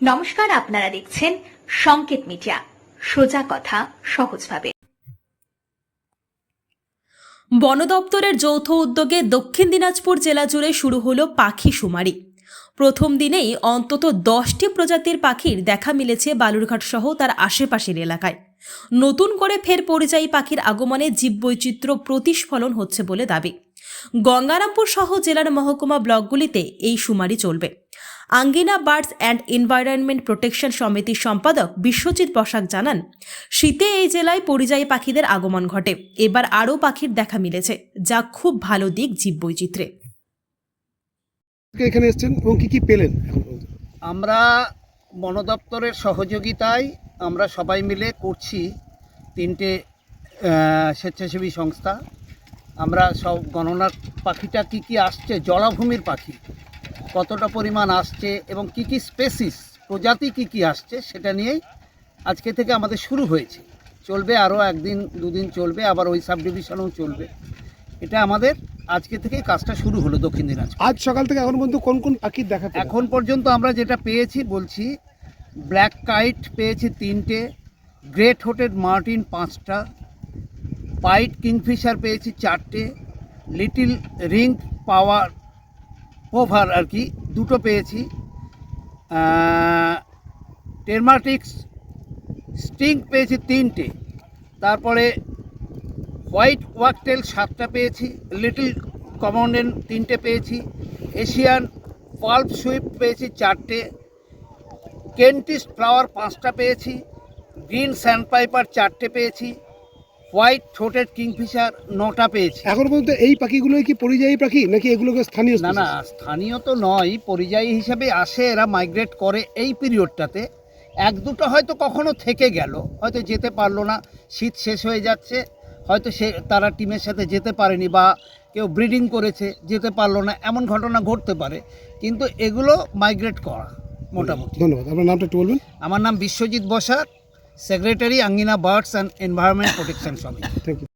নমস্কার, আপনারা দেখছেন সংকেত মিডিয়া, সোজা কথা সহজভাবে। বন দপ্তরের যৌথ উদ্যোগে দক্ষিণ দিনাজপুর জেলা জুড়ে শুরু হলো পাখি শুমারি। প্রথম দিনেই অন্তত 10টি প্রজাতির পাখির দেখা মিলেছে বালুরঘাট সহ তার আশেপাশের এলাকায়। নতুন করে ফের পরিযায়ী পাখির আগমনে জীববৈচিত্র্য প্রতিস্ফলন হচ্ছে বলে দাবি। গঙ্গারামপুর সহ জেলার মহকুমা ব্লকগুলিতে এই শুমারি চলবে। আঙ্গিনা বার্ডস অ্যান্ড এনভায়রনমেন্ট প্রোটেকশন সমিতির সম্পাদক বিশ্বজিৎ বসাক জানান, শীতে এই জেলায় পরিযায়ী পাখিদের আগমন ঘটে। এবার আরও পাখির দেখা মিলেছে, যা খুব ভালো দিক জীববৈচিত্র্যে। এখানে এসেছেন এবং কি কি পেলেন? আমরা বন দপ্তরের সহযোগিতায় আমরা সবাই মিলে করছি 3টে স্বেচ্ছাসেবী সংস্থা। আমরা সব গণনার পাখিটা কি কি আসছে, জলাভূমির পাখি কতটা পরিমাণ আসছে এবং কি কি স্পেসিস প্রজাতি কি কি আসছে সেটা নিয়েই আজকে থেকে আমাদের শুরু হয়েছে। চলবে আরও 1-2 দিন চলবে, আবার ওই সাব ডিভিশনেও চলবে। এটা আমাদের আজকে থেকেই কাজটা শুরু হলো দক্ষিণ দিনাজপুর। আজ সকাল থেকে এখন পর্যন্ত কোন কোন পাখির দেখা পেলেন? এখন পর্যন্ত আমরা যেটা পেয়েছি বলছি, ব্ল্যাক কাইট পেয়েছি 3টে, গ্রেট হোটেড মার্টিন 5টা, পাইট কিংফিশার পেয়েছি 4টে, লিটিল রিং পাওয়ার পোভার আর কি 2টো পেয়েছি, টেরমাটিক্স স্টিং পেয়েছি 3টে, তারপরে হোয়াইট ওয়াকটেল 7টা পেয়েছি, লিটল কমন্ডেন 3টে পেয়েছি, এশিয়ান পাল্প সুইপ পেয়েছি 4টে, কেন্টিস্ট ফ্লাওয়ার 5টা পেয়েছি, গ্রিন স্যান্ডপাইপার 4টে পেয়েছি, হোয়াইট থ্রোটেড কিংফিশার 9টা পেয়েছি। এখন পর্যন্ত এই পাখিগুলোই কি পরিযায়ী পাখি নাকি এগুলোকে স্থানীয়? না না, স্থানীয় তো নয়, পরিযায়ী হিসেবে আসে, এরা মাইগ্রেট করে এই পিরিয়ডটাতে। 1-2টো হয়তো কখনো থেকে গেল, হয়তো যেতে পারলো না, শীত শেষ হয়ে যাচ্ছে, হয়তো তারা টিমের সাথে যেতে পারেনি, বা কেউ ব্রিডিং করেছে যেতে পারলো না, এমন ঘটনা ঘটতে পারে, কিন্তু এগুলো মাইগ্রেট করা মোটামুটি। ধন্যবাদ। আপনার নামটা একটু বলবেন? আমার নাম Biswajit Basak, secretary Angina birds and environment protection সমিতি। Thank you.